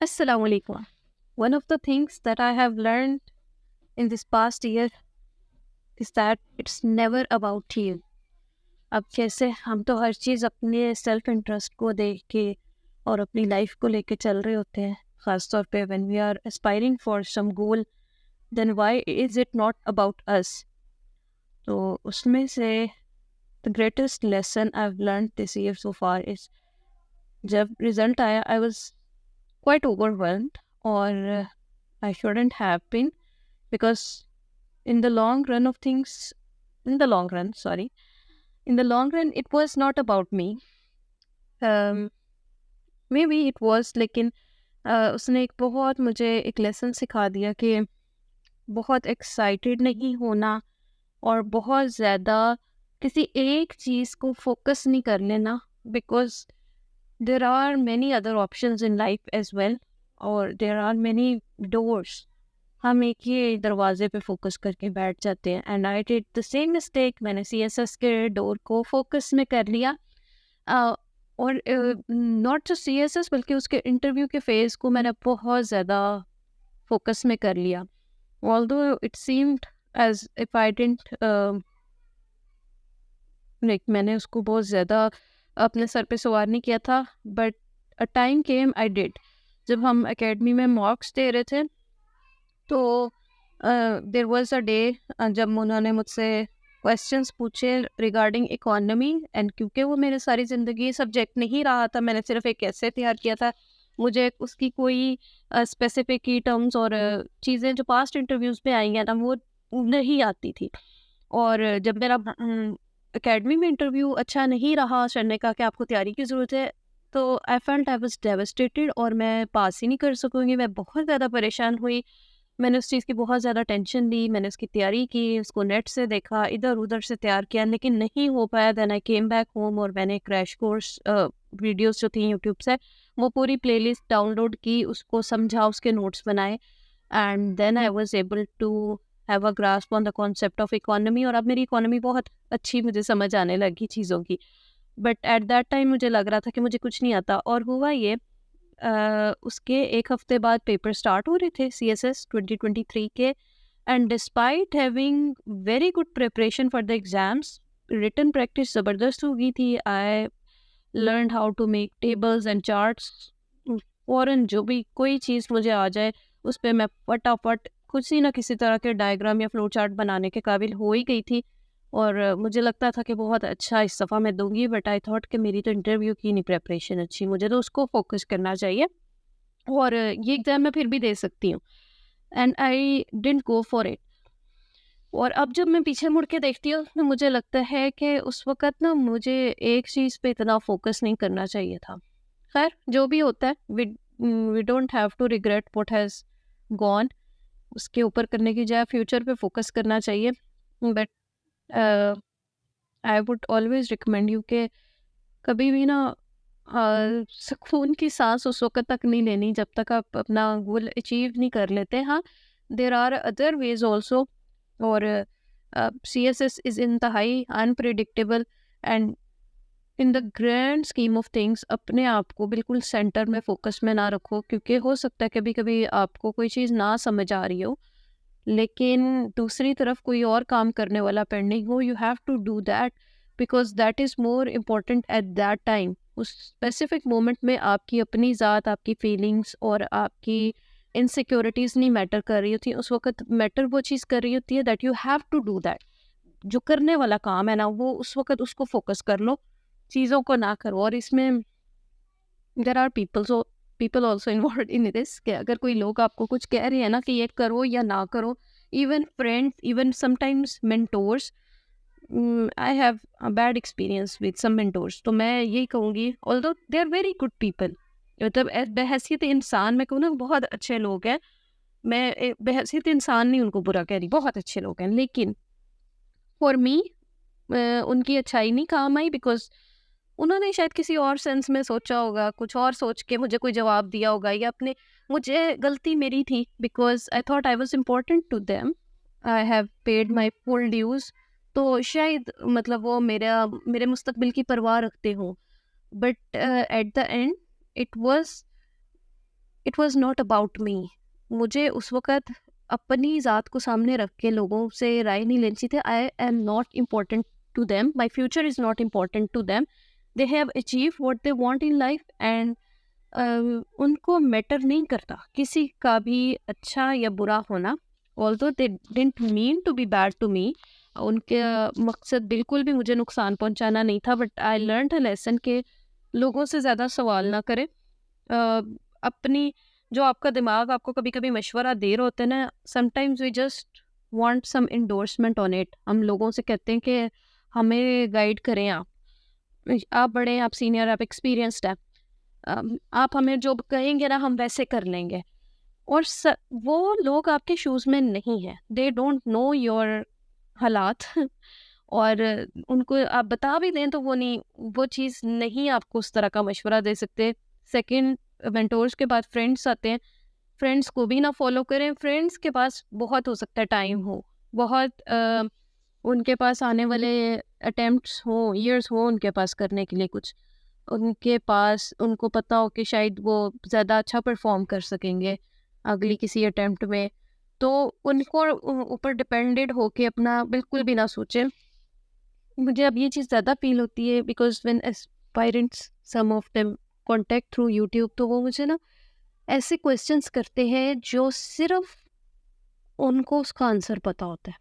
Assalamu alaikum. One of the things that I have learned in this past year is that it's never about you. अब कैसे हम तो हर चीज़ अपने self interest को देख के और अपनी लाइफ को लेके चल रहे होते हैं, ख़ास तौर पे when we are aspiring for some goal, then why is it not about us. तो उसमें से the greatest lesson I have learned this year so far is, जब रिजल्ट आया आई वाज क्वाइट ओवरवेल्म्ड, और I shouldn't have been, because in the long run of things in the long run sorry in the long run it was not about me. um, maybe it was, लेकिन उसने एक बहुत मुझे एक lesson सिखा दिया कि बहुत एक्साइटेड नहीं होना और बहुत ज़्यादा किसी एक चीज़ को फोकस नहीं कर लेना, because there are many other options in life as well, और देर आर मैनी डोर्स। हम एक ही दरवाजे पे फोकस करके बैठ जाते हैं, and I did the same mistake. मैंने सीएसएस के डोर को फोकस में कर लिया, और नॉट जस्ट सीएसएस बल्कि उसके इंटरव्यू के फेज को मैंने बहुत ज़्यादा फोकस में कर लिया। Although it seemed as if I didn't, like मैंने उसको बहुत ज़्यादा अपने सर पे सवार नहीं किया था, but a time came I did. जब हम एकेडमी में मॉक्स दे रहे थे तो देर वॉज अ डे जब उन्होंने मुझसे क्वेश्चंस पूछे रिगार्डिंग इकोनॉमी, एंड क्योंकि वो मेरे सारी ज़िंदगी सब्जेक्ट नहीं रहा था, मैंने सिर्फ एक ऐसे तैयार किया था, मुझे उसकी कोई स्पेसिफिक की टर्म्स और चीज़ें जो पास्ट इंटरव्यूज़ में आई हैं ना वो नहीं आती थी। और जब मेरा एकेडमी में इंटरव्यू अच्छा नहीं रहा, सर ने कहा कि आपको तैयारी की ज़रूरत है, तो I felt I was devastated और मैं पास ही नहीं कर सकूँगी। मैं बहुत ज़्यादा परेशान हुई, मैंने उस चीज़ की बहुत ज़्यादा टेंशन ली, मैंने उसकी तैयारी की, उसको नेट से देखा, इधर-उधर से तैयार किया, लेकिन नहीं हो पाया। Then I came back home और मैंने क्रैश कोर्स वीडियोज़ जो थी यूट्यूब से, वो पूरी प्लेलिस्ट डाउनलोड की, उसको समझा, उसके नोट्स बनाए, and then I was able to have a grasp on the concept of economy, और अब मेरी इकोनॉमी बहुत अच्छी मुझे समझ आने लगी चीज़ों की। बट एट दैट टाइम मुझे लग रहा था कि मुझे कुछ नहीं आता, और हुआ ये, उसके एक हफ्ते बाद पेपर स्टार्ट हो रहे थे सीएसएस 2023 के, and despite having very good preparation for the exams, written practice ज़बरदस्त हो गई थी। I learn how to make tables and charts, फ़ौरन जो भी कोई चीज़ मुझे आ जाए उस पे मैं फटाफट किसी ना किसी तरह के डायग्राम या फ्लो चार्ट बनाने के काबिल हो ही गई थी, और मुझे लगता था कि बहुत अच्छा इस दफ़ा मैं दूंगी। बट आई थॉट कि मेरी तो इंटरव्यू की नहीं प्रिपरेशन अच्छी, मुझे तो उसको फोकस करना चाहिए, और ये एग्ज़ाम मैं फिर भी दे सकती हूँ, and I didn't go for it. और अब जब मैं पीछे मुड़ के देखती हूँ तो मुझे लगता है कि उस वक़्त ना मुझे एक चीज़ पे इतना फ़ोकस नहीं करना चाहिए था। ख़ैर जो भी होता है, we don't have to regret what has gone, उसके ऊपर करने की बजाय फ्यूचर पे फ़ोकस करना चाहिए। But I would always recommend you कि कभी भी ना सुकून की सांस उस वक़्त तक नहीं लेनी जब तक आप अपना गोल अचीव नहीं कर लेते। हाँ, there are other ways also, और सीएसएस इज़ इंतहाई unpredictable, and in the grand scheme of things अपने आप को बिल्कुल सेंटर में फोकस में ना रखो, क्योंकि हो सकता है कभी कभी आपको कोई चीज़ ना समझ आ रही हो, लेकिन दूसरी तरफ कोई और काम करने वाला पेंडिंग हो। You have to do that, because that is more important at that time. उस स्पेसिफिक मोमेंट में आपकी अपनी ज़ात, आपकी फीलिंग्स और आपकी इनसिक्योरिटीज़ नहीं मैटर कर रही होती, उस वक्त मैटर वो चीज़ कर रही होती है that you have to do that. जो करने वाला काम है ना वो उस वक्त उसको फोकस कर लो, चीज़ों को ना करो। और इसमें there are people also involve in this, कि अगर कोई लोग आपको कुछ कह रहे हैं ना कि ये करो या ना करो, even friends, even sometimes mentors, I have a bad experience with some mentors, तो मैं यही कहूँगी although they are very good people, मतलब बहैसियत इंसान मैं कहूँ ना बहुत अच्छे लोग हैं, मैं बहैसियत इंसान नहीं उनको बुरा कह रही, बहुत अच्छे लोग हैं, लेकिन फॉर मी उनकी अच्छाई नहीं काम आई, बिकॉज उन्होंने शायद किसी और सेंस में सोचा होगा, कुछ और सोच के मुझे कोई जवाब दिया होगा, या अपने मुझे गलती मेरी थी, because I thought I was important to them, I have paid my full dues, तो शायद मतलब वो मेरे मुस्तकबिल की परवाह रखते हों। But at the end it was it was not about मी। मुझे उस वक़्त अपनी ज़ात को सामने रख के लोगों से राय नहीं लेनी चाहिए थी। I am not important to them, my future is not important to them, they have achieve what they want in life and उनको मैटर नहीं करता किसी का भी अच्छा या बुरा होना। Although they didn't mean to be bad to me, उनके मकसद बिल्कुल भी मुझे नुकसान पहुंचाना नहीं था, but I learn a lesson के लोगों से ज़्यादा सवाल ना करें। अपनी जो आपका दिमाग आपको कभी कभी मशवरा दे रहे होते हैं ना, sometimes we just want some endorsement on it. हम लोगों से कहते हैं कि हमें गाइड करें, आप बड़े हैं, आप सीनियर, आप एक्सपीरियंस्ड हैं, आप हमें जो कहेंगे ना हम वैसे कर लेंगे। और वो लोग आपके शूज़ में नहीं है, दे डोंट नो योर हालात और उनको आप बता भी दें तो वो नहीं, वो चीज़ नहीं आपको उस तरह का मशवरा दे सकते। सेकंड, मेंटोर्स के बाद फ्रेंड्स आते हैं, फ्रेंड्स को भी ना फॉलो करें। फ्रेंड्स के पास बहुत हो सकता है टाइम हो, बहुत उनके पास आने वाले अटेम्प्ट्स हों, ईयर्स हों उनके पास करने के लिए कुछ, उनके पास उनको पता हो कि शायद वो ज़्यादा अच्छा परफॉर्म कर सकेंगे अगली किसी अटेम्प्ट में, तो उनको ऊपर डिपेंडेड होके अपना बिल्कुल भी ना सोचें। मुझे अब ये चीज़ ज़्यादा फील होती है because when aspirants some of them contact through YouTube, तो वो मुझे ना ऐसे क्वेश्चंस करते हैं जो सिर्फ उनको उसका आंसर पता होता है,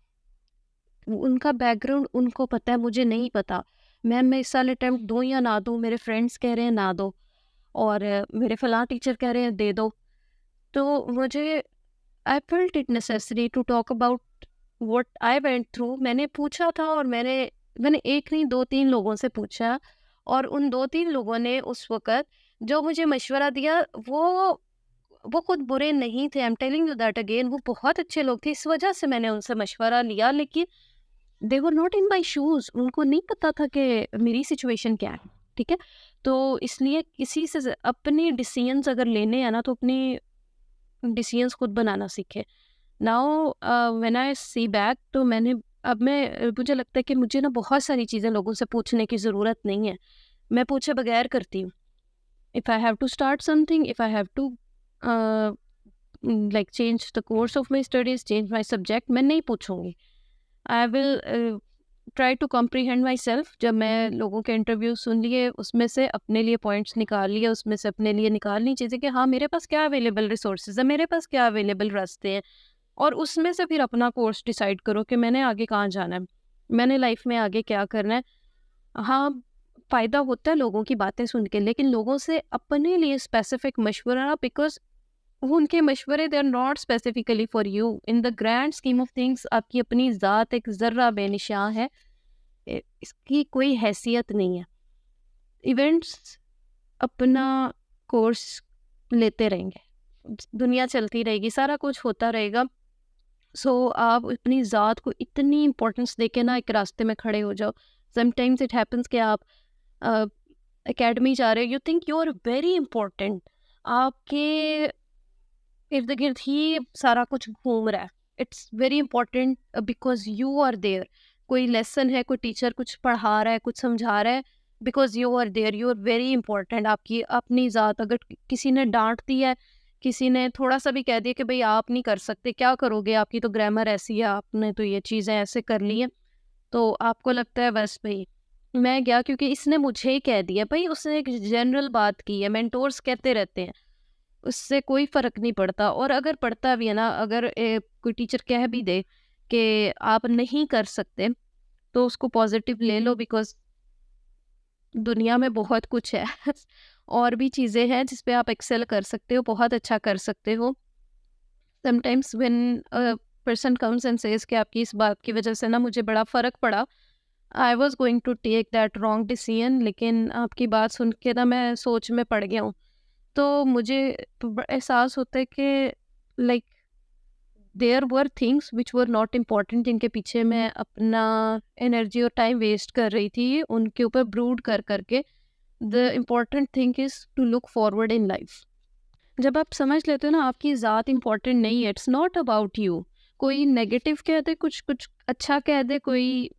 उनका बैकग्राउंड उनको पता है, मुझे नहीं पता। मैम मैं इस साल अटेम्प्ट दूँ या ना दूँ, मेरे फ्रेंड्स कह रहे हैं ना दो और मेरे फलां टीचर कह रहे हैं दे दो। तो मुझे I felt it necessary to talk about what I went through. मैंने पूछा था और मैंने मैंने एक नहीं 2-3 लोगों से पूछा, और उन 2-3 लोगों ने उस वक़्त जो मुझे मशवरा दिया वो खुद बुरे नहीं थे। I am telling you that again, वो बहुत अच्छे लोग थे, इस वजह से मैंने उनसे मशवरा लिया, लेकिन दे were not in my shoes, उनको नहीं पता था कि मेरी सिचुएशन क्या है, ठीक है? तो इसलिए किसी से अपने डिसीजंस अगर लेने हैं ना, तो अपनी डिसीजंस खुद बनाना सीखें। Now when I see back, तो मुझे लगता है कि मुझे ना बहुत सारी चीज़ें लोगों से पूछने की ज़रूरत नहीं है, मैं पूछे बगैर करती हूँ। If I have to start something, if I have to like change the course of my studies, change my subject, मैं नहीं पूछूंगी। I will try to comprehend my self. जब मैं लोगों के इंटरव्यू सुन लिए, उसमें से अपने लिए पॉइंट्स निकाल लिए, उसमें से अपने लिए निकालनी चीज़ें कि हाँ मेरे पास क्या अवेलेबल रिसोर्सेज है, मेरे पास क्या अवेलेबल रास्ते हैं, और उसमें से फिर अपना कोर्स डिसाइड करो कि मैंने आगे कहाँ जाना है, मैंने लाइफ में आगे क्या करना है। हाँ, फ़ायदा होता है लोगों की बातें सुन के, लेकिन लोगों से अपने लिए स्पेसिफिक मशवरा, बिकॉज उनके मशवरे they are not specifically for you. In the grand scheme of things आपकी अपनी ज़ात एक ज़र्रा बेनिशान है, इसकी कोई हैसियत नहीं है। इवेंट्स अपना कोर्स लेते रहेंगे, दुनिया चलती रहेगी, सारा कुछ होता रहेगा। सो आप अपनी ज़ात को इतनी इम्पोर्टेंस देके ना एक रास्ते में खड़े हो जाओ। समटाइम्स इट हैपन्स कि आप एकेडमी जा रहे हो, you think you are very important, आपके इर्द गिर्द ही सारा कुछ घूम रहा है। It's very important because you are there. कोई लेसन है, कोई टीचर कुछ पढ़ा रहा है, कुछ समझा रहा है, because you are there, you are very important. आपकी अपनी ज़ात, अगर किसी ने डांट दिया है, किसी ने थोड़ा सा भी कह दिया कि भाई आप नहीं कर सकते, क्या करोगे, आपकी तो ग्रामर ऐसी है, आपने तो ये चीज़ें ऐसे कर ली हैं, तो आपको लगता है बस भाई मैं गया क्योंकि इसने मुझे ही कह दिया। भाई उसने एक जनरल बात की है, मेंटोर्स कहते रहते हैं, उससे कोई फ़र्क नहीं पड़ता। और अगर पड़ता भी है ना, अगर कोई टीचर कह भी दे कि आप नहीं कर सकते, तो उसको पॉजिटिव ले लो, बिकॉज़ दुनिया में बहुत कुछ है और भी चीज़ें हैं जिस पे आप एक्सेल कर सकते हो, बहुत अच्छा कर सकते हो। Sometimes when a person comes and says कि आपकी इस बात की वज़ह से ना मुझे बड़ा फ़र्क पड़ा, I was going to take that wrong decision, लेकिन आपकी बात सुन के ना मैं सोच में पड़ गया हूँ। तो मुझे एहसास होता है कि like there were things which were not important, जिनके पीछे मैं अपना एनर्जी और टाइम वेस्ट कर रही थी, उनके ऊपर ब्रूड कर करके। The important thing is to look forward in life. जब आप समझ लेते हो ना आपकी ज़ात इम्पॉर्टेंट नहीं है, इट्स नॉट अबाउट यू। कोई नेगेटिव कह दे, कुछ कुछ अच्छा कह दे, कोई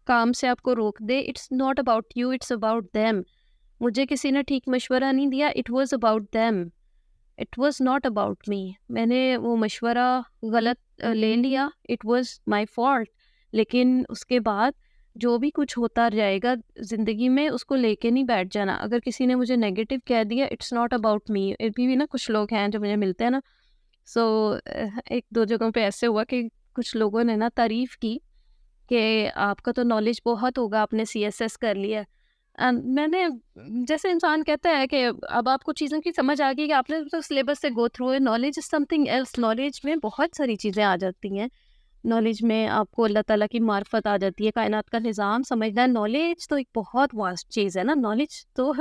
काम से आपको रोक दे, it's not about you, it's about them. मुझे किसी ने ठीक मशवरा नहीं दिया, it was about them. It was not about me. मैंने वो मशवरा गलत ले लिया, इट वाज़ माय फॉल्ट। लेकिन उसके बाद जो भी कुछ होता जाएगा ज़िंदगी में, उसको लेके नहीं बैठ जाना। अगर किसी ने मुझे नेगेटिव कह दिया, इट्स नॉट अबाउट मी। अभी भी ना कुछ लोग हैं जो मुझे मिलते हैं ना, सो 1-2 जगहों पे ऐसे हुआ कि कुछ लोगों ने ना तारीफ़ की कि आपका तो नॉलेज बहुत होगा, आपने सीएसएस कर लिया है। मैंने जैसे इंसान कहता है कि अब आपको चीज़ों की समझ आ गई कि आपने तो सिलेबस से गो थ्रू है, knowledge is something else. Knowledge में बहुत सारी चीज़ें आ जाती हैं। नॉलेज में आपको अल्लाह ताला की मार्फत आ जाती है, कायनात का निज़ाम समझना है। नॉलेज तो एक बहुत वास्ट चीज़ है ना, नॉलेज तो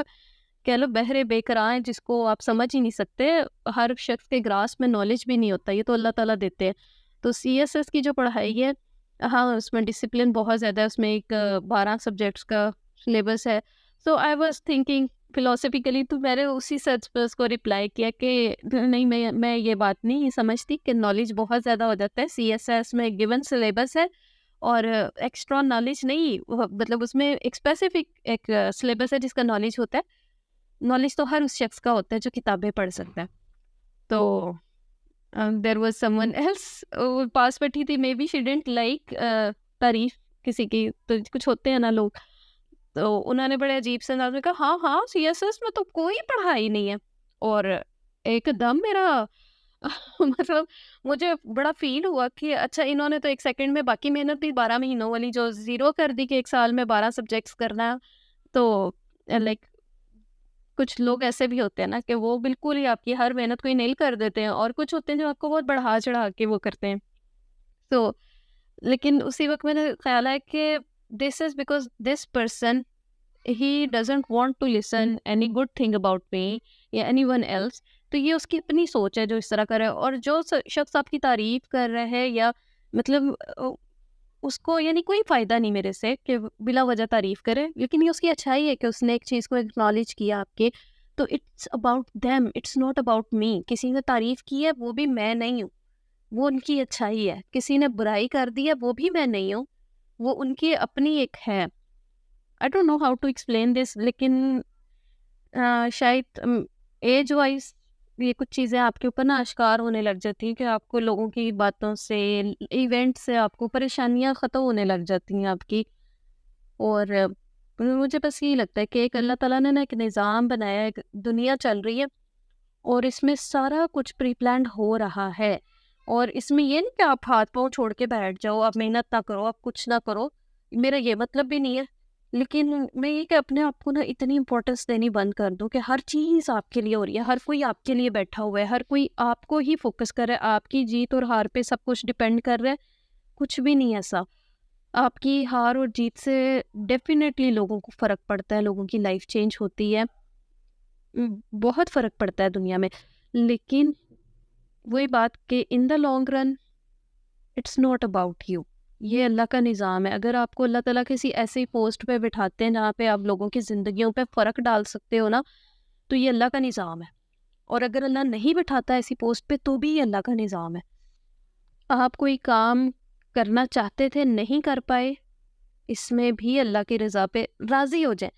कह लो बहरे बेकरार हैं जिसको आप समझ ही नहीं सकते। हर शख्स के ग्रास में नॉलेज भी नहीं होता, ये तो अल्लाह ताला देते हैं। तो सीएसएस की जो पढ़ाई है, हाँ, उसमें डिसिप्लिन बहुत ज़्यादा है। उसमें एक 12 सब्जेक्ट्स का सिलेबस है। सो आई वाज़ थिंकिंग फिलोसॉफिकली, तो मैंने उसी सर्च पे उसको रिप्लाई किया कि नहीं, मैं ये बात नहीं समझती कि नॉलेज बहुत ज़्यादा हो जाता है। सीएसएस में गिवन सिलेबस है और एक्स्ट्रा नॉलेज नहीं, मतलब उसमें एक स्पेसिफिक एक सिलेबस है जिसका नॉलेज होता है। नॉलेज तो हर उस शख्स का होता है जो किताबें पढ़ सकता है। तो देयर वाज़ समवन एल्स, वो पास बैठी थी, may be she didn't like तारीफ़ किसी की। तो कुछ होते हैं ना लोग, तो उन्होंने बड़े अजीब से अंदाज में कहा, हाँ, हाँ, सीएसएस में तो कोई पढ़ाई नहीं है। और एकदम मेरा मतलब मुझे बड़ा फ़ील हुआ कि अच्छा, इन्होंने तो 1 सेकंड में बाकी मेहनत भी 12 महीनों वाली जो ज़ीरो कर दी कि 1 साल में 12 सब्जेक्ट्स करना है। तो लाइक कुछ लोग ऐसे भी होते हैं ना कि वो बिल्कुल ही आपकी हर मेहनत को ही नील कर देते हैं, और कुछ होते हैं जो आपको बहुत बढ़ा-चढ़ा के वो करते हैं। तो लेकिन उसी वक़्त मैंने ख़्याल आया कि this is because this person ही doesn't want to listen any good thing about me या एनीवन एल्स। तो ये उसकी अपनी सोच है जो इस तरह कर रहा है। और जो शख्स आपकी तारीफ़ कर रहा है या मतलब उसको यानी कोई फ़ायदा नहीं मेरे से कि बिला वजह तारीफ़ करे, लेकिन ये उसकी अच्छाई है कि उसने एक चीज़ को एक्नॉलेज किया आपके। तो it's about them, it's not about मी। किसी ने तारीफ़ की है, वो भी मैं नहीं हूँ, वो उनकी अच्छाई है। किसी ने बुराई कर दी है, वो भी मैं नहीं हूँ, वो उनकी अपनी एक है। I don't know how to explain this, लेकिन शायद एज वाइज ये कुछ चीज़ें आपके ऊपर ना आश्कार होने लग जाती हैं कि आपको लोगों की बातों से, इवेंट से आपको परेशानियां ख़त्म होने लग जाती हैं आपकी। और मुझे बस यही लगता है कि एक अल्लाह ताला ने ना एक निज़ाम बनाया है, एक दुनिया चल रही है, और इसमें सारा कुछ प्री प्लान्ड हो रहा है। और इसमें ये नहीं कि आप हाथ पाँव छोड़ के बैठ जाओ, आप मेहनत ना करो, आप कुछ ना करो, मेरा ये मतलब भी नहीं है। लेकिन मैं ये कि अपने आप को ना इतनी इम्पोर्टेंस देनी बंद कर दूं कि हर चीज़ आपके लिए हो रही है, हर कोई आपके लिए बैठा हुआ है, हर कोई आपको ही फोकस कर रहा है, आपकी जीत और हार पे सब कुछ डिपेंड कर रहा है। कुछ भी नहीं ऐसा। आपकी हार और जीत से डेफिनेटली लोगों को फ़र्क पड़ता है, लोगों की लाइफ चेंज होती है। बहुत फ़र्क पड़ता है दुनिया में। लेकिन वही बात कि in the long run it's not about you. ये अल्लाह का निज़ाम है। अगर आपको अल्लाह ताला किसी ऐसी पोस्ट पे बिठाते हैं जहाँ पे आप लोगों की ज़िंदगियों पे फ़र्क डाल सकते हो ना, तो ये अल्लाह का निज़ाम है। और अगर अल्लाह नहीं बिठाता ऐसी पोस्ट पे, तो भी ये अल्लाह का निज़ाम है। आप कोई काम करना चाहते थे, नहीं कर पाए, इसमें भी अल्लाह की रज़ा पे राज़ी हो जाएँ।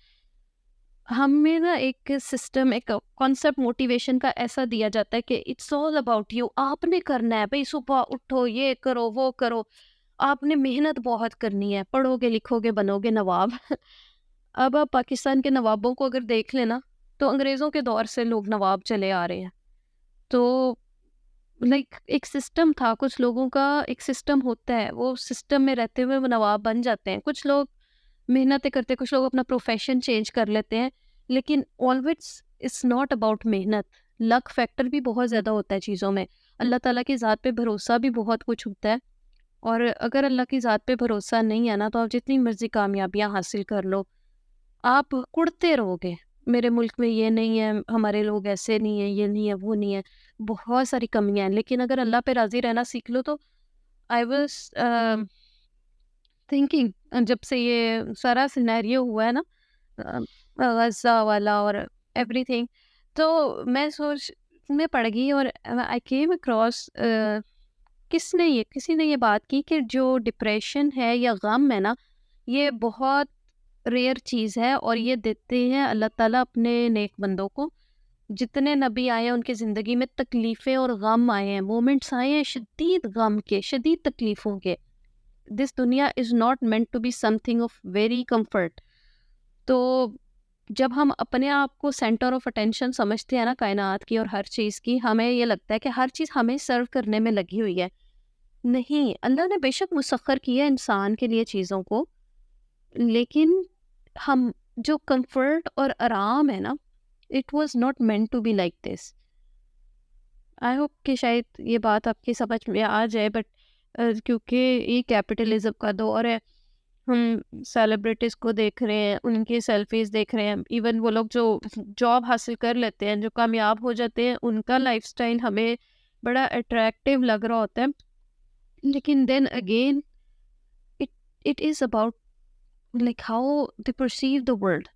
हमें ना एक सिस्टम, एक कॉन्सेप्ट मोटिवेशन का ऐसा दिया जाता है कि इट्स ऑल अबाउट यू, आपने करना है भाई, सुबह उठो, ये करो, वो करो, आपने मेहनत बहुत करनी है, पढ़ोगे लिखोगे बनोगे नवाब। अब आप पाकिस्तान के नवाबों को अगर देख लेना, तो अंग्रेज़ों के दौर से लोग नवाब चले आ रहे हैं। तो लाइक एक सिस्टम था, कुछ लोगों का एक सिस्टम होता है, वो सिस्टम में रहते हुए वो नवाब बन जाते हैं। कुछ लोग मेहनतें करते हैं, कुछ लोग अपना प्रोफेशन चेंज कर लेते हैं। लेकिन ऑलवेज इट्स नॉट अबाउट मेहनत। लक फैक्टर भी बहुत ज़्यादा होता है चीज़ों में। अल्लाह ताला की ज़ात पे भरोसा भी बहुत कुछ होता है। और अगर अल्लाह की ज़ात पे भरोसा नहीं है ना, तो आप जितनी मर्ज़ी कामयाबियाँ हासिल कर लो, आप कुढ़ते रहोगे। मेरे मुल्क में ये नहीं है, हमारे लोग ऐसे नहीं हैं, ये नहीं है, वो नहीं है। बहुत सारी कमियाँ हैं, लेकिन अगर अल्लाह पे राज़ी रहना सीख लो तो आई वाज़ थिंकिंग, जब से ये सारा सिनेरियो हुआ है ना, अ, ग़ज़ा वाला और एवरीथिंग, तो मैं सोच में पड़ गई। और आई केम अक्रॉस, किसी ने ये बात की कि जो डिप्रेशन है या गम है ना, ये बहुत रेयर चीज़ है, और ये देते हैं अल्लाह ताला अपने नेक बंदों को। जितने नबी आए हैं उनकी ज़िंदगी में तकलीफ़ें और गम आए हैं, मोमेंट्स आए हैं शदीद गम के, शदीद तकलीफ़ों के। दिस दुनिया is not meant to be something of very comfort. तो जब हम अपने आप को सेंटर ऑफ अटेंशन समझते हैं ना कायनात की और हर चीज़ की, हमें ये लगता है कि हर चीज़ हमें सर्व करने में लगी हुई है। नहीं, अल्लाह ने बेशक मुसख्खर किया है इंसान के लिए चीज़ों को, लेकिन हम जो कंफर्ट और आराम है ना, it was not meant to be like this. I hope कि शायद ये बात आपकी समझ में आ जाए, बट क्योंकि ये कैपिटलिज्म का दौर है, हम सेलिब्रिटीज़ को देख रहे हैं, उनकी सेल्फीज़ देख रहे हैं, इवन वो लोग जो जॉब हासिल कर लेते हैं, जो कामयाब हो जाते हैं, उनका लाइफ़स्टाइल हमें बड़ा अट्रैक्टिव लग रहा होता है। लेकिन then again it it is about like how they perceive the world.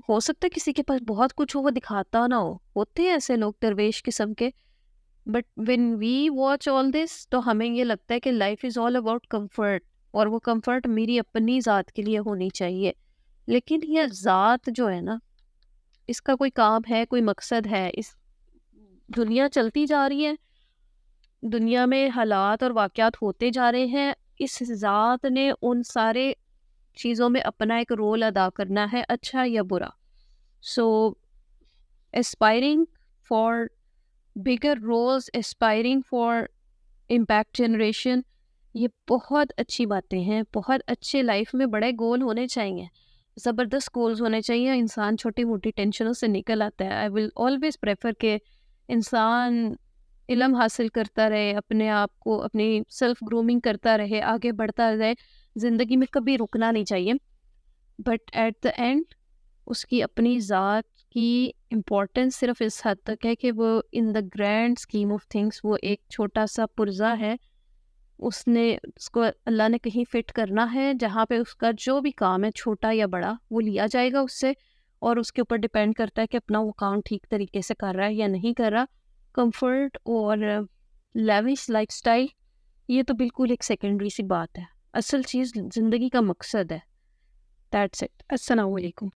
हो सकता है किसी के पास बहुत कुछ हो, वो दिखाता ना हो, होते हैं ऐसे लोग दरवेश किस्म के। But when we watch all this, तो हमें ये लगता है कि life is all about comfort, और वो कंफर्ट मेरी अपनी ज़ात के लिए होनी चाहिए। लेकिन ये ज़ात जो है ना, इसका कोई काम है, कोई मकसद है। इस दुनिया चलती जा रही है, दुनिया में हालात और वाक़यात होते जा रहे हैं, इस ज़ात ने उन सारे चीज़ों में अपना एक रोल अदा करना है, अच्छा या बुरा। So aspiring for bigger roles, aspiring for impact generation, ये बहुत अच्छी बातें हैं। बहुत अच्छे लाइफ में बड़े गोल होने चाहिए, ज़बरदस्त गोल्स होने चाहिए। इंसान छोटी मोटी टेंशनों से निकल आता है। आई विल ऑलवेज प्रेफर के इंसान इल्म हासिल करता रहे, अपने आप को अपनी सेल्फ ग्रूमिंग करता रहे, आगे बढ़ता रहे। ज़िंदगी में कभी रुकना नहीं चाहिए, बट एट द एंड उसकी अपनी ज़ात की इम्पोर्टेंस सिर्फ इस हद तक है कि वो इन the grand scheme of things वो एक छोटा सा पुर्जा है। उसने उसको अल्लाह ने कहीं फिट करना है, जहाँ पे उसका जो भी काम है छोटा या बड़ा वो लिया जाएगा उससे, और उसके ऊपर डिपेंड करता है कि अपना वो काम ठीक तरीके से कर रहा है या नहीं कर रहा। कंफर्ट और लेविश लाइफस्टाइल, ये तो बिल्कुल एक सेकेंडरी सी बात है। असल चीज़ ज़िंदगी का मकसद है। That's it. अस्सलाम वालेकुम।